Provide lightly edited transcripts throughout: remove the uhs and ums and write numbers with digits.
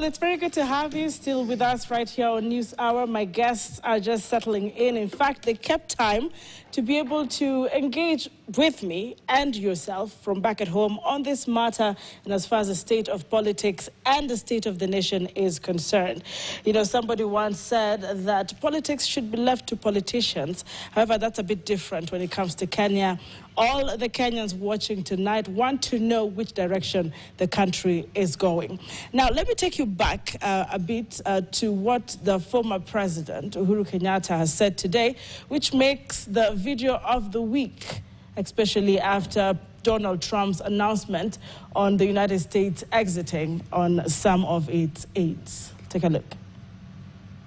Well, it's very good to have you still with us right here on News Hour. My guests are just settling in. In fact, they kept time to be able to engage with me and yourself from back at home on this matter and as far as the state of politics and the state of the nation is concerned. You know, somebody once said that politics should be left to politicians. However, that's a bit different when it comes to Kenya. All the Kenyans watching tonight want to know which direction the country is going. Now, let me take you back a bit to what the former president, Uhuru Kenyatta, has said today, which makes the video of the week, especially after Donald Trump's announcement on the United States exiting on some of its aids. Take a look.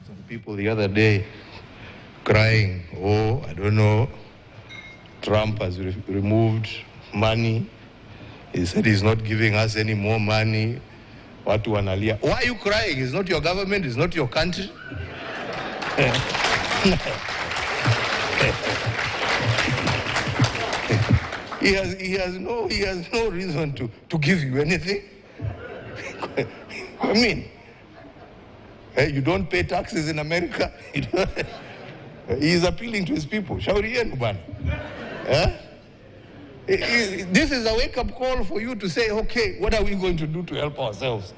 Some people the other day crying, oh, I don't know, Trump has removed money. He said he's not giving us any more money. Watu wanalia. Why are you crying? It's not your government, it's not your country. He has no reason to give you anything. I mean, you don't pay taxes in America. He is appealing to his people. Shauri yenu bana. This is a wake-up call for you to say, okay, what are we going to do to help ourselves?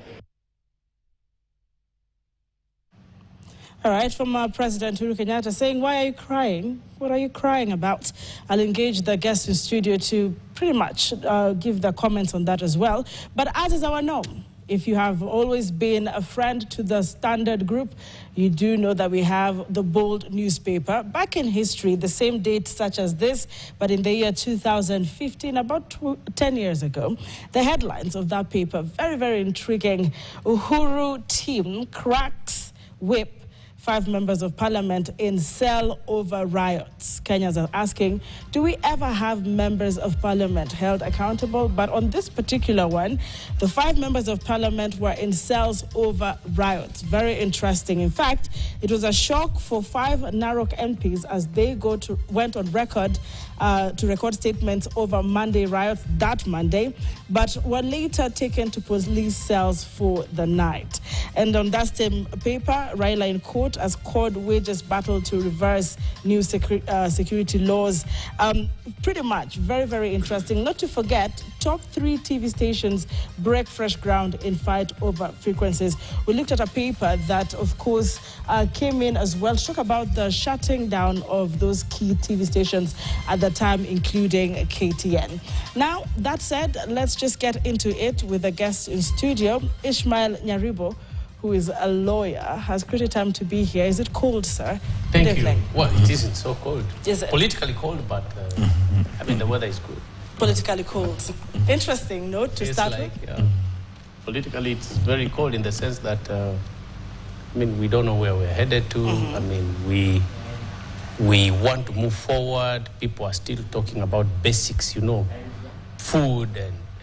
All right, from President Uhuru Kenyatta saying, why are you crying? What are you crying about? I'll engage the guests in studio to pretty much give their comments on that as well. But as is our norm, if you have always been a friend to the Standard Group, you do know that we have the Bold newspaper. Back in history, the same date such as this, but in the year 2015, about 10 years ago, the headlines of that paper, very, very intriguing. Uhuru team cracks whip 5 members of parliament in cell over riots. Kenyans are asking, do we ever have members of parliament held accountable? But on this particular one, the 5 members of parliament were in cells over riots. Very interesting. In fact, it was a shock for 5 Narok MPs as they went on record to record statements over Monday riots that Monday, but were later taken to police cells for the night. And on that same paper, Raila in court as CORD wages battle to reverse new security laws. Pretty much very, very interesting. Not to forget, top 3 TV stations break fresh ground in fight over frequencies. We looked at a paper that, of course, came in as well, talk about the shutting down of those key TV stations at the time, including KTN. Now, that said, let's just get into it with the guest in studio. Ishmael Nyaribo, who is a lawyer, has created time to be here. Is it cold, sir? Thank you. Well, it isn't so cold. Is it? Politically cold, but I mean, the weather is good. Politically cold. Interesting note to start with. Politically, it's very cold in the sense that, I mean, we don't know where we're headed to. I mean, we want to move forward. People are still talking about basics, you know, food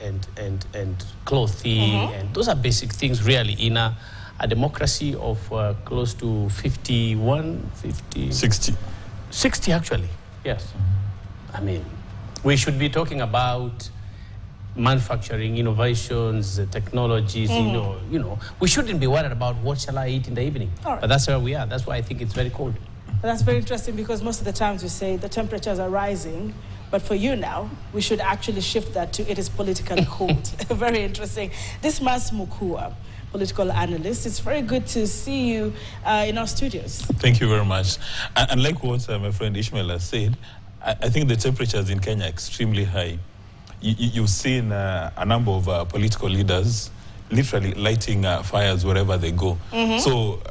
and clothing, and those are basic things really in a democracy of close to 60 actually, yes. I mean, we should be talking about manufacturing, innovations, technologies, you know, we shouldn't be worried about what shall I eat in the evening. Right. But that's where we are. That's why I think it's very cold. That's very interesting because most of the times we say the temperatures are rising, but for you now, we should actually shift that to it is politically cold. Very interesting. This Mas Mukua, political analyst, it's very good to see you in our studios. Thank you very much. And like what my friend Ishmael has said, I think the temperatures in Kenya are extremely high. You've seen a number of political leaders literally lighting fires wherever they go. So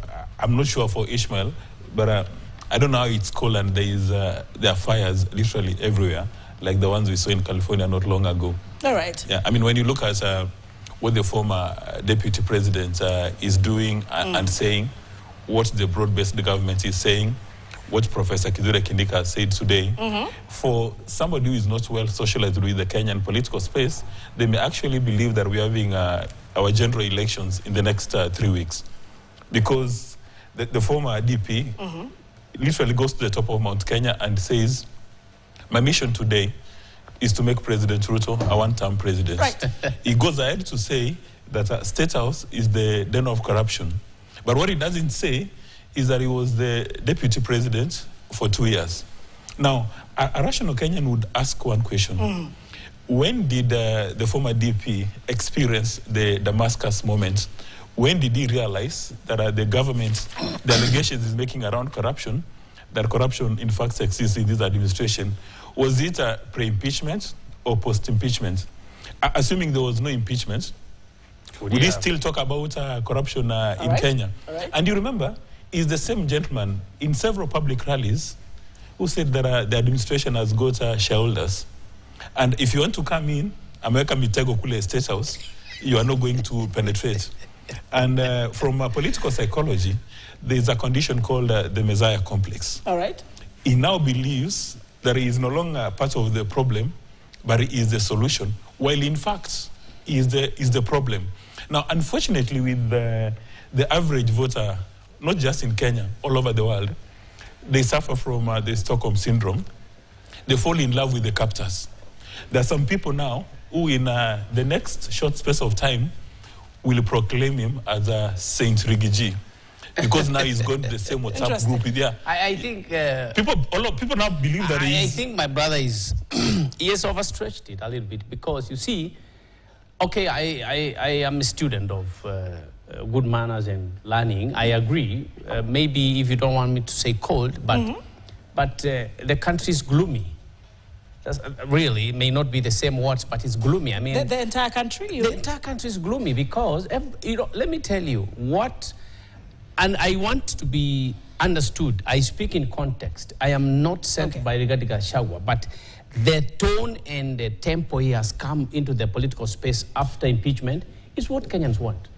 I'm not sure for Ishmael, but I don't know how it's cold and there are fires literally everywhere, like the ones we saw in California not long ago. All right. Yeah, I mean, when you look at what the former deputy president is doing and saying, what the broad-based government is saying, what Professor Kithure Kindika said today, for somebody who is not well socialized with the Kenyan political space, they may actually believe that we're having our general elections in the next 3 weeks. Because the former DP literally goes to the top of Mount Kenya and says, my mission today is to make President Ruto a one-term president. Right. He goes ahead to say that State House is the den of corruption. But what he doesn't say is that he was the deputy president for 2 years. Now, a rational Kenyan would ask one question. When did the former DP experience the Damascus moment? When did he realize that the government, the allegations is making around corruption, that corruption in fact exists in this administration? Was it pre-impeachment or post-impeachment? Assuming there was no impeachment, would he still talk about corruption in Kenya? And you remember, he's the same gentleman in several public rallies who said that the administration has got shareholders. And if you want to come in, America Mitego Kule State House, you are not going to penetrate. And from political psychology, there's a condition called the Messiah complex. All right. He now believes that he is no longer part of the problem, but he is the solution, while in fact, he is the problem. Now, unfortunately, with the average voter, not just in Kenya, all over the world, they suffer from the Stockholm syndrome. They fall in love with the captors. There are some people now who in the next short space of time will proclaim him as a Saint Rigiji. Because now he's got the same WhatsApp group. Yeah. I think... people now believe that I think my brother is... he has overstretched it a little bit because, you see, okay, I am a student of good manners and learning. I agree. Maybe if you don't want me to say cold, but the country is gloomy. Really, it may not be the same words, but it's gloomy. I mean, the entire country? The entire country is gloomy because, you know, let me tell you what, and I want to be understood. I speak in context. I am not sent by Rigathi Gachagua, but the tone and the tempo he has come into the political space after impeachment is what Kenyans want.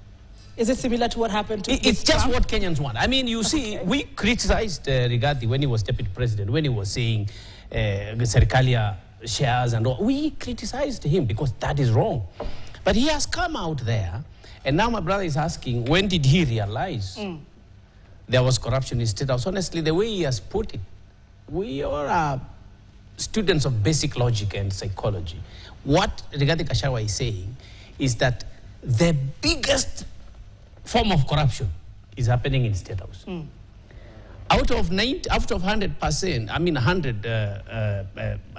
Is it similar to what happened to It's just what Kenyans want. I mean, you see, we criticized Rigathi when he was deputy president, when he was saying Serikalia shares and all. We criticized him because that is wrong. But he has come out there, and now my brother is asking, when did he realize there was corruption in State House? Honestly, the way he has put it, we are students of basic logic and psychology. What Rigathi Gachagua is saying is that the biggest form of corruption is happening in State House. Out of 100%, I mean 100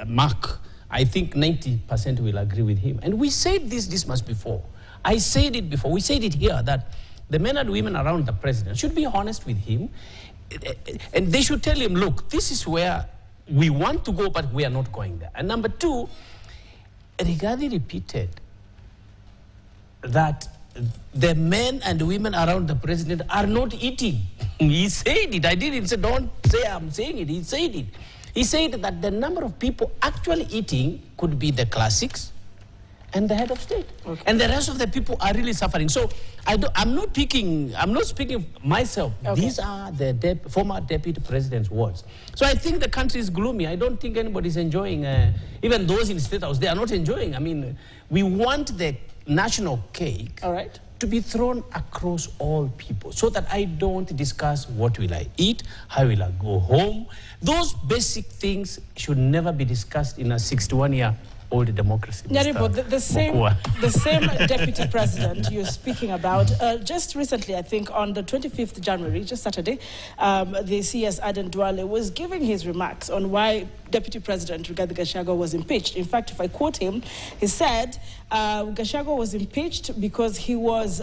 mark, I think 90% will agree with him. And we said this much before. I said it before. We said it here that the men and women around the president should be honest with him, and they should tell him, look, this is where we want to go, but we are not going there. And number two, Rigathi repeated that the men and women around the president are not eating. He said it. I didn't say, don't say I'm saying it. He said it. He said that the number of people actually eating could be the classics and the head of state. And the rest of the people are really suffering. So I'm not speaking of myself. These are the former deputy president's words. So I think the country is gloomy. I don't think anybody's enjoying, even those in State House, they are not enjoying. I mean, we want the national cake to be thrown across all people so that I don't discuss what will I eat, how will I go home. Those basic things should never be discussed in a 61-year-old democracy. Nyaribo, the same deputy president you're speaking about, just recently, I think on the 25th January, just Saturday, the CS Aden Duale was giving his remarks on why Deputy President Rigathi Gachagua was impeached. In fact, if I quote him, he said Gachagua was impeached because he was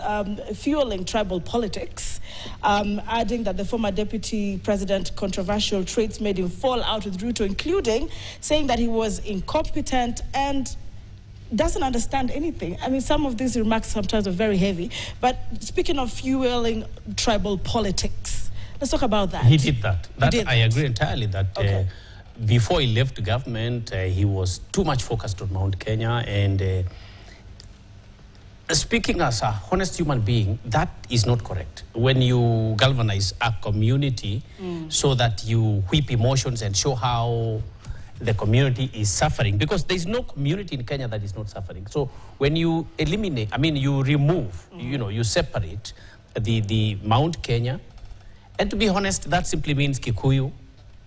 fueling tribal politics, adding that the former deputy president controversial traits made him fall out with Ruto, including saying that he was incompetent and doesn't understand anything. I mean, some of these remarks sometimes are very heavy, but speaking of fueling tribal politics, let's talk about that. He did that. I agree entirely that before he left government, he was too much focused on Mount Kenya, and speaking as a honest human being, that is not correct. When you galvanize a community so that you whip emotions and show how the community is suffering, because there is no community in Kenya that is not suffering. So when you eliminate, I mean, you remove, you separate the Mount Kenya, and to be honest, that simply means Kikuyu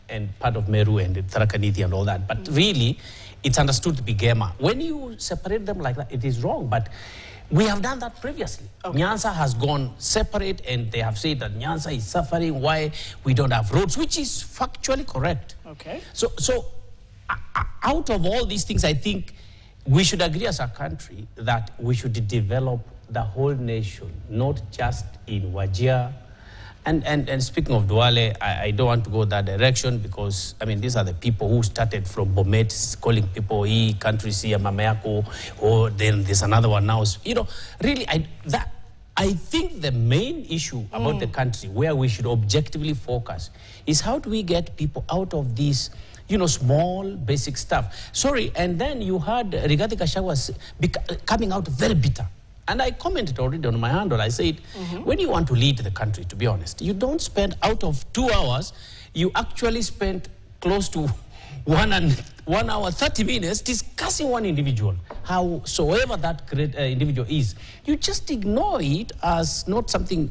and part of Meru and Tharaka Nithi and all that. But really, it's understood to be Gema. When you separate them like that, it is wrong. But we have done that previously. Okay. Nyanza has gone separate, and they have said that Nyanza is suffering, why we don't have roads, which is factually correct. Okay. So out of all these things, I think we should agree as a country that we should develop the whole nation, not just in Wajir. And speaking of Duale, I don't want to go that direction because, I mean, these are the people who started from Bomet, calling people, country, Mamayako, or then there's another one now. You know, really, I think the main issue about the country where we should objectively focus is how do we get people out of this, you know, small, basic stuff. Sorry, and then you heard Rigathi Gachagua coming out very bitter. And I commented already on my handle. I said, when you want to lead the country, to be honest, you don't spend out of 2 hours, you actually spend close to 1 hour, 30 minutes discussing one individual, howsoever that great individual is. You just ignore it as not something,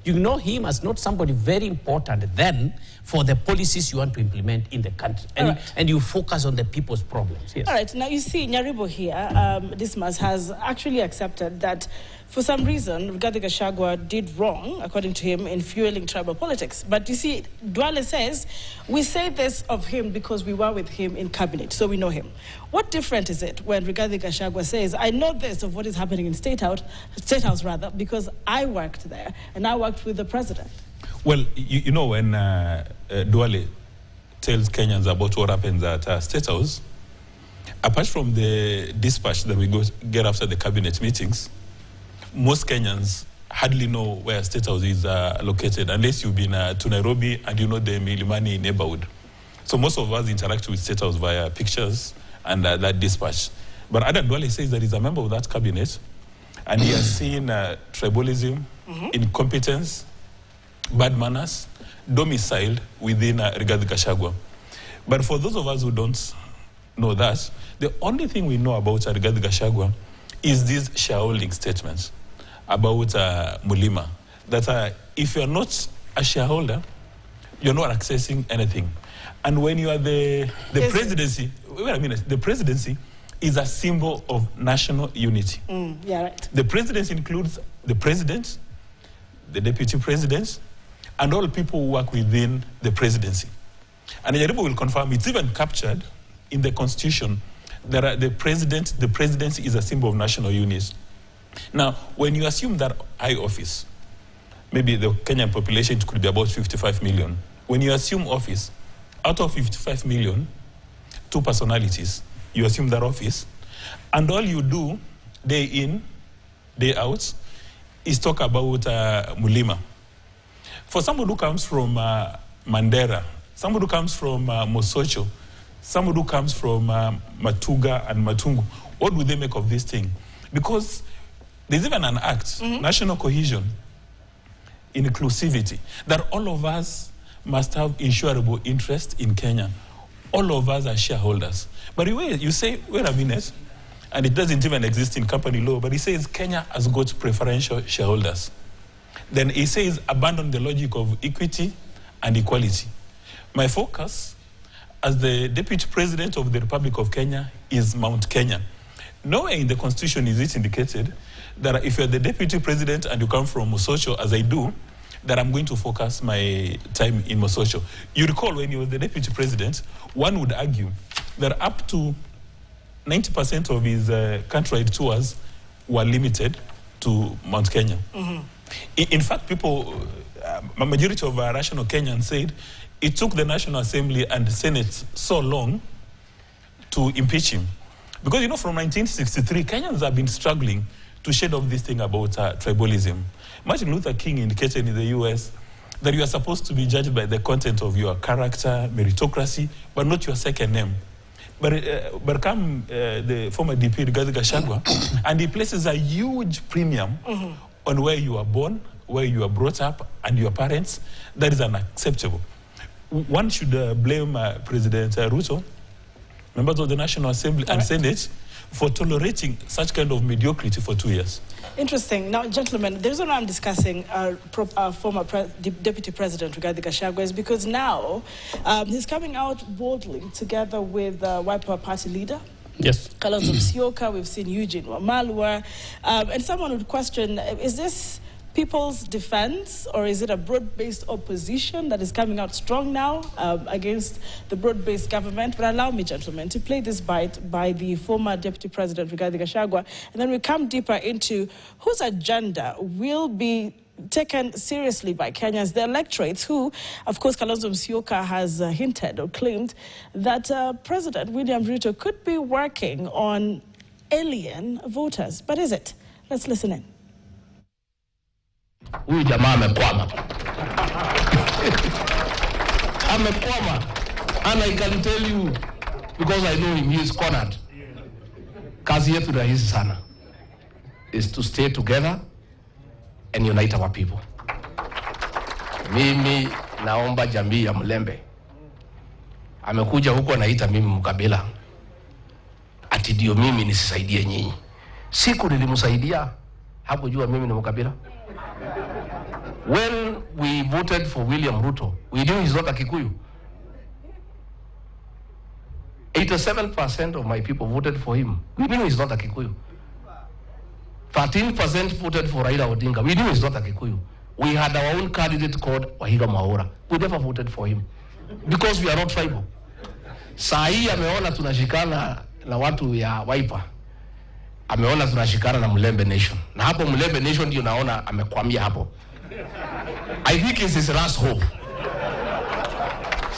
you ignore him as not somebody very important then for the policies you want to implement in the country. And you focus on the people's problems. Yes. All right, now you see Nyaribo here, Dismas has actually accepted that for some reason, Rigathi Gachagua did wrong, according to him, in fueling tribal politics. But you see, Duale says, we say this of him because we were with him in cabinet, so we know him. What different is it when Rigathi Gachagua says, I know this of what is happening in State House, because I worked there, and I worked with the president? Well, you know, when Duale tells Kenyans about what happens at State House, apart from the dispatch that we get after the cabinet meetings, most Kenyans hardly know where State House is located, unless you've been to Nairobi and you know the Milimani neighborhood. So most of us interact with State House via pictures and that dispatch. But Adam Duale says that he's a member of that cabinet, and he has seen tribalism, incompetence, bad manners, domiciled within Rigathi Gachagua. But for those of us who don't know that, the only thing we know about Rigathi Gachagua is these shareholding statements about Mulima, that if you're not a shareholder, you're not accessing anything. And when you are the presidency, wait a minute, the presidency is a symbol of national unity. Yeah, right. The presidency includes the president, the deputy presidents, and all people who work within the presidency. And Nyaribo will confirm it's even captured in the constitution that the presidency is a symbol of national unity. Now, when you assume that high office, maybe the Kenyan population could be about 55 million. When you assume office, out of 55 million, 2 personalities, you assume that office, and all you do day in, day out, is talk about Mulima. For someone who comes from Mandera, someone who comes from Mosocho, someone who comes from Matuga and Matungu, what would they make of this thing? Because there's even an act, national cohesion, inclusivity, that all of us must have insurable interest in Kenya. All of us are shareholders. But you say, wait a minute, and it doesn't even exist in company law, but he says Kenya has got preferential shareholders. Then he says abandon the logic of equity and equality. My focus as the Deputy President of the Republic of Kenya is Mount Kenya. Nowhere in the Constitution is it indicated that if you're the Deputy President and you come from Mosocho, as I do, that I'm going to focus my time in Mosocho. You recall when you were the Deputy President, one would argue that up to 90% of his countrywide tours were limited to Mount Kenya. In fact, people, a majority of rational Kenyans said it took the National Assembly and the Senate so long to impeach him. Because, you know, from 1963, Kenyans have been struggling to shed off this thing about tribalism. Martin Luther King indicated in the US that you are supposed to be judged by the content of your character, meritocracy, but not your second name. But come the former DP, Rigathi Gachagua, and he places a huge premium on where you are born, where you are brought up, and your parents. That is unacceptable. One should blame President Ruto, members of the National Assembly and Senate, for tolerating such kind of mediocrity for 2 years. Interesting. Now, gentlemen, the reason why I'm discussing former Deputy President Rigathi Gachagua is because now he's coming out boldly together with Wiper Party leader. Yes. Kalonzo Musyoka, we've seen Eugene Wamalwa, and someone would question, is this people's defense, or is it a broad-based opposition that is coming out strong now against the broad-based government? But allow me, gentlemen, to play this bite by the former Deputy President Rigathi Gachagua, and then we come deeper into whose agenda will be taken seriously by Kenyans, the electorates, who, of course, Kalonzo Musyoka has hinted or claimed that President William Ruto could be working on alien voters. But is it? Let's listen in. Huyu jamaa amekwama. Amekwama. And I can tell you, because I know him, he is cornered. Kazi yetu rahisi sana is to stay together and unite our people. Mimi naomba jamii ya Mlembe. Amekuja huko anaita mimi mkabila. Ati ndio mimi nisisaidie nyinyi. Siku nilimsaidia, hakujua mimi ni mkabila. When we voted for William Ruto, we knew he's not a Kikuyu. 87% of my people voted for him. We knew he's not a Kikuyu. 13% voted for Raila Odinga. We knew he's not a Kikuyu. We had our own candidate called Wahiga Mwaura. We never voted for him because we are not tribal. Saa hii ameona tunashikana na watu ya Wiper. Ameona tunashikana na Mlembe Nation. Na hapo Mlembe Nation ndio naona amekwamia hapo. I think it's his last hope.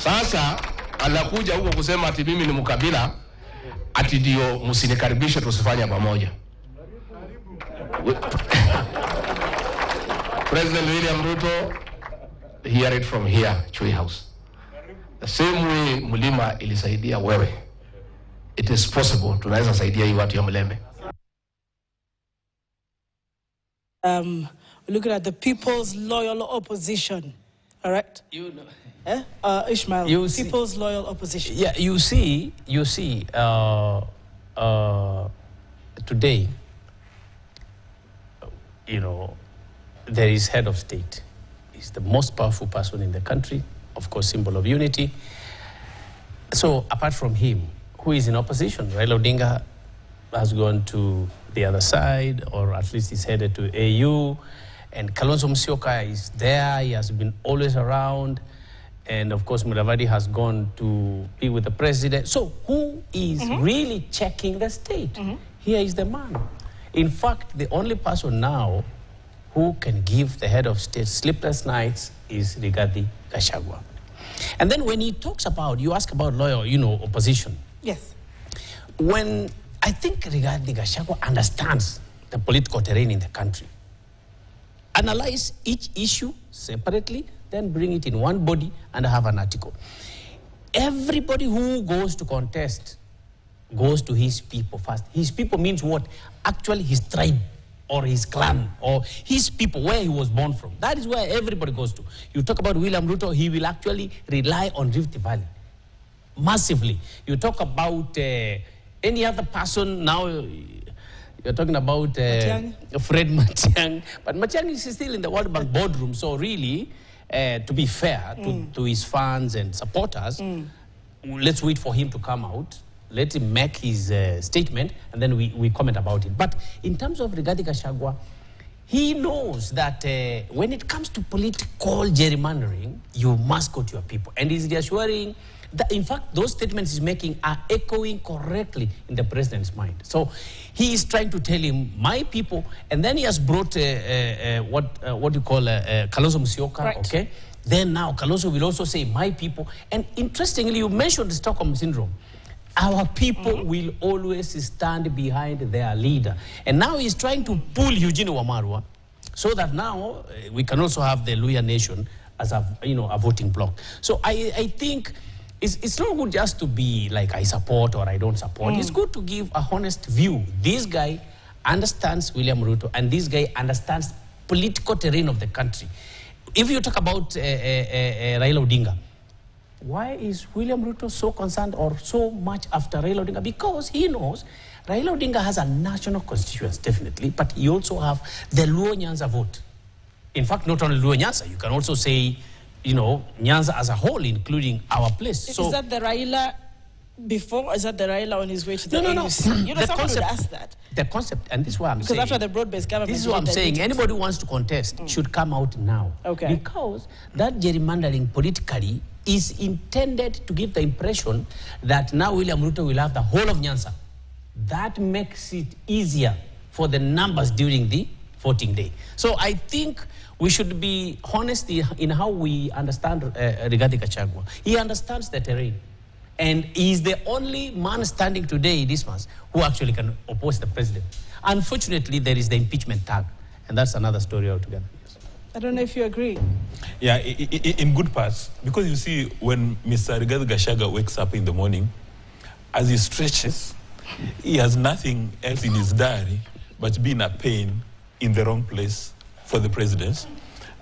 Sasa anakuja huko kusema ati mimi ni mkabila, ati ndio msinikaribishe tusifanye pamoja. President William Ruto, hear it from here, Chui House. The same way Mulima ilisaidia wewe, it is possible tunaweza saidia hii watu ya Mlembe. Looking at the people's loyal opposition, all right? You know, Ishmael, people's loyal opposition. Yeah, you see, today, you know, there is head of state. He's the most powerful person in the country, of course, symbol of unity. So apart from him, who is in opposition? Raila Odinga has gone to the other side, or at least he's headed to AU. And Kalonzo Musyoka is there. He has been always around. And of course, Mudavadi has gone to be with the president. So who is really checking the state? Here is the man. In fact, the only person now who can give the head of state sleepless nights is Rigathi Gachagua. And then when he talks about, you ask about loyal, you know, opposition. Yes. When I think Rigathi Gachagua understands the political terrain in the country, analyze each issue separately, then bring it in one body and have an article. Everybody who goes to contest goes to his people first. His people means what? Actually his tribe or his clan or his people, where he was born from. That is where everybody goes to. You talk about William Ruto, he will actually rely on Rift Valley massively. You talk about any other person now, you're talking about Fred Matiang'i, but Matiang'i is still in the World Bank boardroom, so really, to be fair to his fans and supporters, let's wait for him to come out, let him make his statement, and then we comment about it. But in terms of Rigathi Gachagua, he knows that when it comes to political gerrymandering, you must go to your people. And he's reassuring that, in fact, those statements he's making are echoing correctly in the president's mind. So he is trying to tell him, my people, and then he has brought what you call Kalonzo Musyoka, right. Okay? Then now Kalonzo will also say, my people. And interestingly, you mentioned the Stockholm Syndrome. Our people will always stand behind their leader. And now he's trying to pull Eugene Wamalwa so that now we can also have the Luhya Nation as a voting bloc. So I think it's not good just to be like I support or I don't support. It's good to give a honest view. This guy understands William Ruto and this guy understands political terrain of the country. If you talk about Raila Odinga, why is William Ruto so concerned or so much after Raila Odinga? Because he knows Raila Odinga has a national constituency, definitely, but you also have the Luo Nyanza vote. In fact, not only Luo Nyanza, you can also say, you know, Nyanza as a whole, including our place. Is that the Raila before, or is that the Raila on his way to the AUC? No. You know, someone would ask that. The concept, and this is what I'm saying. Because after the broad-based government... This is what I'm saying. Anybody who wants to contest should come out now. Okay. Because that gerrymandering politically is intended to give the impression that now William Ruto will have the whole of Nyanza. That makes it easier for the numbers during the voting day. So I think we should be honest in how we understand Rigathi Gachagua. He understands the terrain. And he's the only man standing today this month who actually can oppose the president. Unfortunately, there is the impeachment tag. And that's another story altogether. Yes. I don't know if you agree. Yeah, in good parts. Because you see, when Mr. Rigathi Gachagua wakes up in the morning, as he stretches, he has nothing else in his diary but being a pain in the wrong place for the president.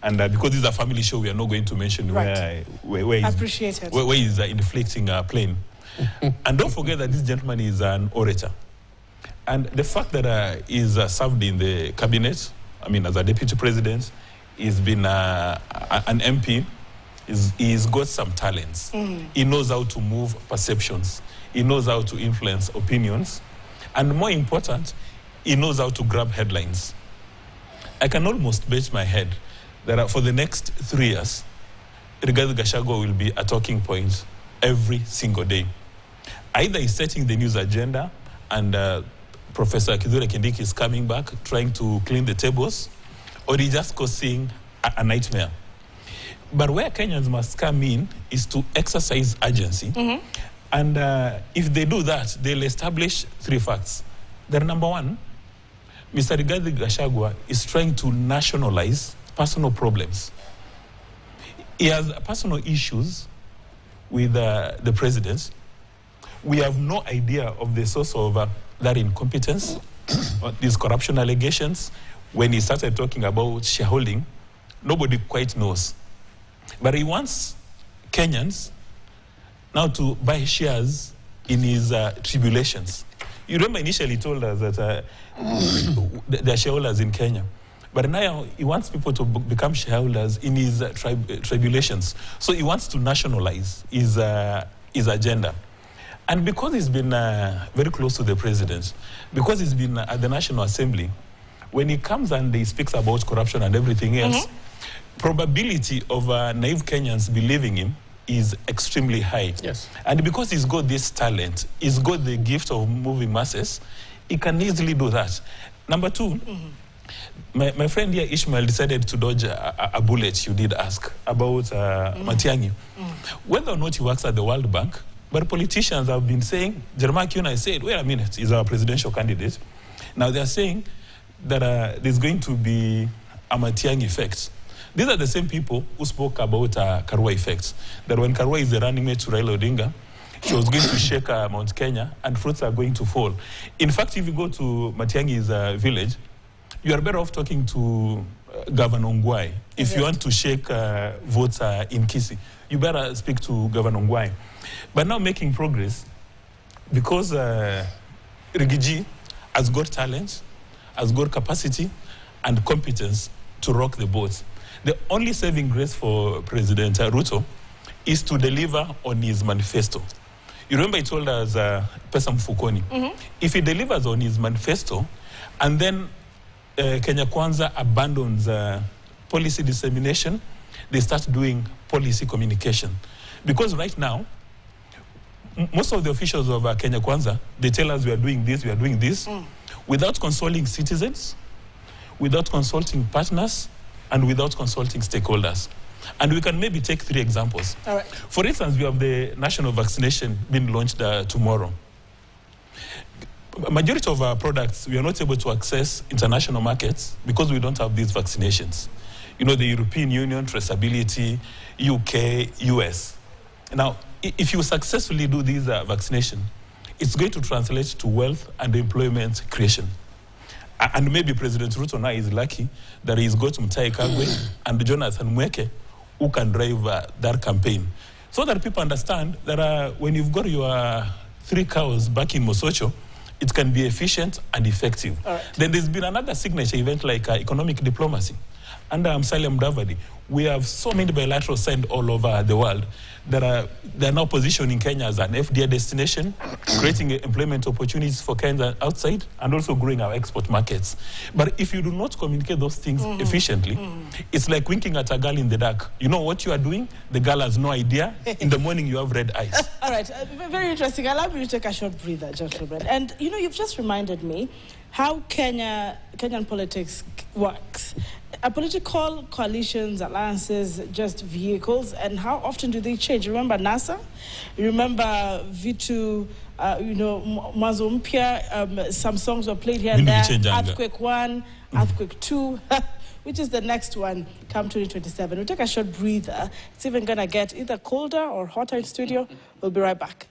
And because this is a family show, we are not going to mention where he's inflicting a plane. And don't forget that this gentleman is an orator. And the fact that he's served in the cabinet, I mean, as a deputy president, he's been an MP, he's got some talents. He knows how to move perceptions. He knows how to influence opinions. And more important, he knows how to grab headlines. I can almost bet my head that for the next 3 years, Rigathi Gachagua will be a talking point every single day. Either he's setting the news agenda and Professor Kithure Kindiki is coming back, trying to clean the tables, or he's just causing a nightmare. But where Kenyans must come in is to exercise urgency. And if they do that, they'll establish 3 facts. That number 1, Mr. Rigathi Gachagua is trying to nationalize personal problems. He has personal issues with the president. We have no idea of the source of that incompetence, these corruption allegations. When he started talking about shareholding, nobody quite knows. But he wants Kenyans now to buy shares in his tribulations. You remember initially he told us that there are shareholders in Kenya. But now he wants people to become shareholders in his tribulations. So he wants to nationalize his agenda. And because he's been very close to the president, because he's been at the National Assembly, when he comes and he speaks about corruption and everything else, probability of naive Kenyans believing him is extremely high. Yes. And because he's got this talent, he's got the gift of moving masses, he can easily do that. Number 2, my friend here, Ishmael, decided to dodge a bullet you did ask about Matiang'i. Whether or not he works at the World Bank, but politicians have been saying, Jeremiah Kiuna said, wait a minute, he's our presidential candidate. Now they're saying that there's going to be a Matiang'i effect. These are the same people who spoke about Karua effect. That when Karua is the running mate to Raila Odinga, she was going to shake Mount Kenya and fruits are going to fall. In fact, if you go to Matiang'i's village, you are better off talking to Governor Ongwae. If you want to shake votes in Kisii, you better speak to Governor Ongwae. But now making progress, because Rigiji has got talent, has got capacity and competence to rock the boat. The only saving grace for President Ruto is to deliver on his manifesto. You remember he told us, Pesa Mfukoni, if he delivers on his manifesto and then Kenya Kwanza abandons policy dissemination, they start doing policy communication. Because right now, most of the officials of Kenya Kwanza, they tell us we are doing this, without consulting citizens, without consulting partners, and without consulting stakeholders. And we can maybe take 3 examples. All right. For instance, we have the national vaccination being launched tomorrow. Majority of our products, we are not able to access international markets because we don't have these vaccinations. You know, the European Union, traceability, UK, US. Now, if you successfully do these vaccination, it's going to translate to wealth and employment creation. And maybe President Ruto now is lucky that he's got Mutahi Kagwe and Jonathan Mweke who can drive that campaign. So that people understand that when you've got your 3 cows back in Mosocho it can be efficient and effective. Right. Then there's been another signature event like economic diplomacy. Under Musalia Mudavadi, we have so many bilaterals signed all over the world that they're now positioning Kenya as an FDI destination, creating employment opportunities for Kenya outside, and also growing our export markets. But if you do not communicate those things efficiently, it's like winking at a girl in the dark. You know what you are doing, the girl has no idea. In the morning, you have red eyes. All right, very interesting. Allow me to take a short breather, gentlemen. And, you know, you've just reminded me how Kenyan politics works. Are political coalitions, alliances, just vehicles, and how often do they change? Remember NASA? You remember Vitu, Mwanzo Mpya, some songs were played here and there. Earthquake 1, Earthquake 2, which is the next one come 2027. We'll take a short breather. It's even going to get either colder or hotter in studio. We'll be right back.